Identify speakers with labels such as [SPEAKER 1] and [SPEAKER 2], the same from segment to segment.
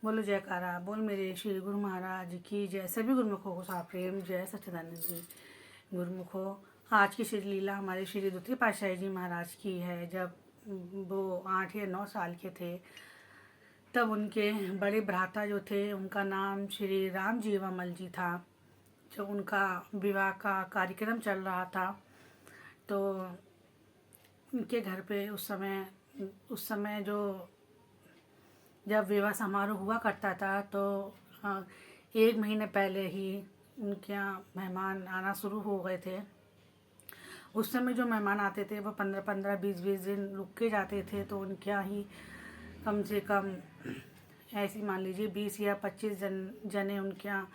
[SPEAKER 1] बोलो जयकारा। बोल मेरे श्री गुरु महाराज की जय। सभी गुरुमुखों को सा प्रेम। जय सच्चिदानंद जी। गुरुमुखों, आज की श्री लीला हमारे श्री द्वितीय पातशाही जी महाराज की है। जब वो 8 या 9 साल के थे तब उनके बड़े भ्राता जो थे उनका नाम श्री राम जीवामल जी था। जब उनका विवाह का कार्यक्रम चल रहा था तो उनके घर पे उस समय जो जब विवाह समारोह हुआ करता था तो 1 महीने पहले ही उनके यहाँ मेहमान आना शुरू हो गए थे। उस समय जो मेहमान आते थे वो 15-15, 20-20 दिन रुक के जाते थे। तो उनके यहाँ ही कम से कम ऐसी मान लीजिए 20 या 25 जने उनके यहाँ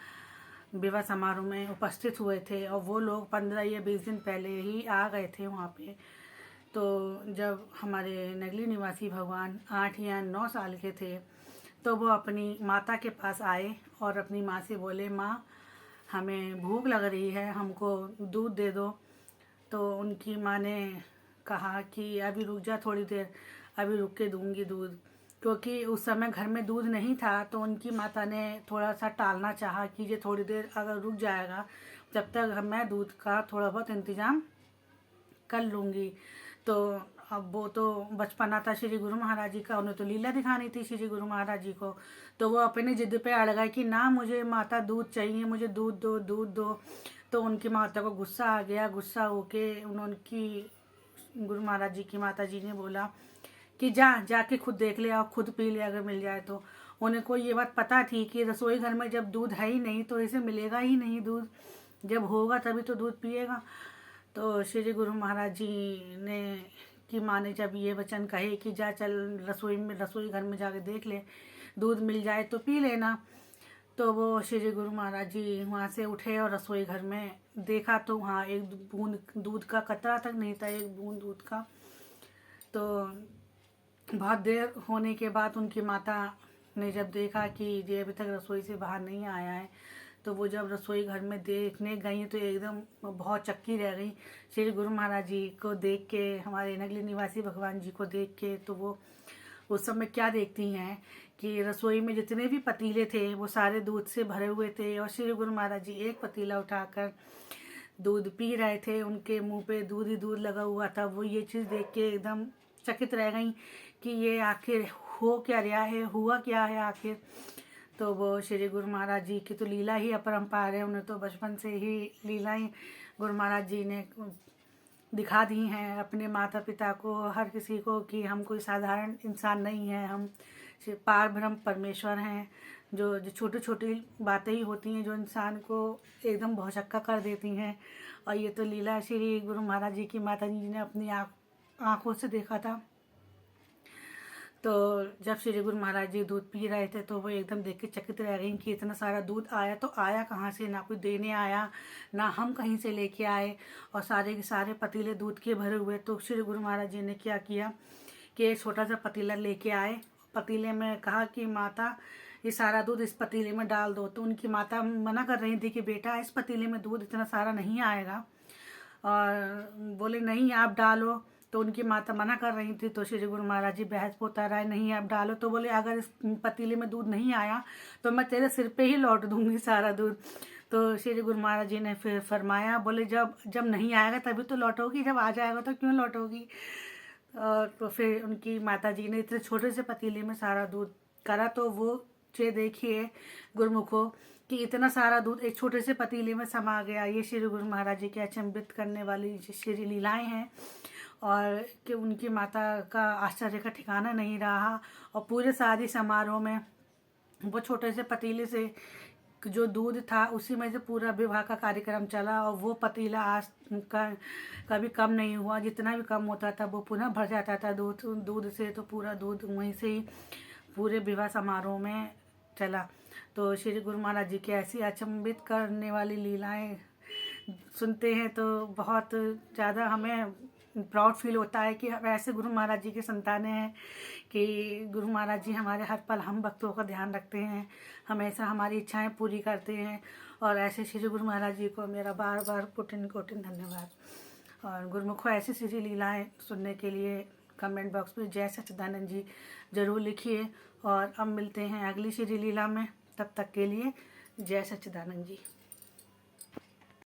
[SPEAKER 1] विवाह समारोह में उपस्थित हुए थे और वो लोग 15 या 20 दिन पहले ही आ गए थे वहाँ पे। तो जब हमारे नगली निवासी भगवान 8 या 9 साल के थे तो वो अपनी माता के पास आए और अपनी माँ से बोले, माँ हमें भूख लग रही है, हमको दूध दे दो। तो उनकी माँ ने कहा कि अभी रुक जा थोड़ी देर, अभी रुक के दूंगी दूध। क्योंकि उस समय घर में दूध नहीं था तो उनकी माता ने थोड़ा सा टालना चाहा कि ये थोड़ी देर अगर रुक जाएगा जब तक मैं दूध का थोड़ा बहुत इंतज़ाम कर लूँगी। तो अब वो तो बचपना था श्री गुरु महाराज जी का, उन्हें तो लीला दिखानी थी श्री गुरु महाराज जी को। तो वो अपने जिद पे अड़ गए कि ना मुझे माता दूध चाहिए, मुझे दूध दो दूध दो। तो उनकी माता को गुस्सा आ गया। गुस्सा होके उन्होंने गुरु महाराज जी की माता जी ने बोला कि जाके खुद देख ले और खुद पी ले अगर मिल जाए तो। उन्हें को ये बात पता थी कि रसोई घर में जब दूध है ही नहीं तो इसे मिलेगा ही नहीं दूध, जब होगा तभी तो दूध पिएगा। तो श्री गुरु महाराज जी ने की माँ ने जब ये वचन कहे कि जा चल रसोई घर में जाके देख ले, दूध मिल जाए तो पी लेना। तो वो श्री गुरु महाराज जी वहाँ से उठे और रसोई घर में देखा तो वहाँ एक बूंद दूध का कतरा तक नहीं था, एक बूंद दूध का। तो बहुत देर होने के बाद उनकी माता ने जब देखा कि ये अभी तक रसोई से बाहर नहीं आया है तो वो जब रसोई घर में देखने गई तो एकदम बहुत चक्की रह गई श्री गुरु महाराज जी को देख के, हमारे नगली निवासी भगवान जी को देख के। तो वो उस समय क्या देखती हैं कि रसोई में जितने भी पतीले थे वो सारे दूध से भरे हुए थे और श्री गुरु महाराज जी एक पतीला उठाकर दूध पी रहे थे। उनके मुंह पे दूध ही दूध लगा हुआ था। वो ये चीज़ देख के एकदम चकित रह गई कि ये आखिर हो क्या रहा है, हुआ क्या है आखिर। तो वो श्री गुरु महाराज जी की तो लीला ही अपरंपार है। उन्हें तो बचपन से ही लीलाएं गुरु महाराज जी ने दिखा दी हैं अपने माता पिता को, हर किसी को, कि हम कोई साधारण इंसान नहीं हैं, हम पार ब्रह्म परमेश्वर हैं। जो छोटी छोटी बातें ही होती हैं जो इंसान को एकदम भौचक्का कर देती हैं। और ये तो लीला श्री गुरु महाराज जी की माता जी ने अपनी आँखों से देखा था। तो जब श्री गुरु महाराज जी दूध पी रहे थे तो वो एकदम देख के चकित रह गई कि इतना सारा दूध आया तो आया कहाँ से, ना कोई देने आया ना हम कहीं से लेके आए, और सारे के सारे पतीले दूध के भरे हुए। तो श्री गुरु महाराज जी ने क्या किया कि एक छोटा सा पतीला लेके आए, पतीले में कहा कि माता ये सारा दूध इस पतीले में डाल दो। तो उनकी माता मना कर रही थी कि बेटा इस पतीले में दूध इतना सारा नहीं आएगा, और बोले नहीं आप डालो। तो उनकी माता मना कर रही थी। तो श्री गुरु महाराज जी बहस पोता रहे, नहीं आप डालो। तो बोले अगर इस पतीले में दूध नहीं आया तो मैं तेरे सिर पे ही लौट दूंगी सारा दूध। तो श्री गुरु महाराज जी ने फिर फरमाया, बोले जब नहीं आएगा तभी तो लौटोगी, जब आ जाएगा तो क्यों लौटोगी। और तो फिर उनकी माता जी ने इतने छोटे से पतीले में सारा दूध करा। तो वो चे देखिए गुरुमुखों कि इतना सारा दूध एक छोटे से पतीले में समा गया। ये श्री गुरु महाराज जी के अचंभित करने वाली श्री लीलाएं हैं, और कि उनकी माता का आश्चर्य का ठिकाना नहीं रहा। और पूरे शादी समारोह में वो छोटे से पतीले से जो दूध था उसी में से पूरा विवाह का कार्यक्रम चला, और वो पतीला आज का कभी कम नहीं हुआ। जितना भी कम होता था वो पुनः भर जाता था दूध से। तो पूरा दूध वहीं से ही पूरे विवाह समारोह में चला। तो श्री गुरु महाराज जी की ऐसी अचंभित करने वाली लीलाएं सुनते हैं तो बहुत ज़्यादा हमें प्राउड फील होता है कि हम ऐसे गुरु महाराज जी के संतानें हैं, कि गुरु महाराज जी हमारे हर पल हम भक्तों का ध्यान रखते हैं, हमेशा हमारी इच्छाएं पूरी करते हैं। और ऐसे श्री गुरु महाराज जी को मेरा बार बार कोटिन कोटिन धन्यवाद। और गुरुमुखों ऐसी श्री लीलाएं सुनने के लिए कमेंट बॉक्स में जय सच्चिदानंद जी ज़रूर लिखिए। और अब मिलते हैं अगली श्री लीला में, तब तक के लिए जय सच्चिदानंद जी।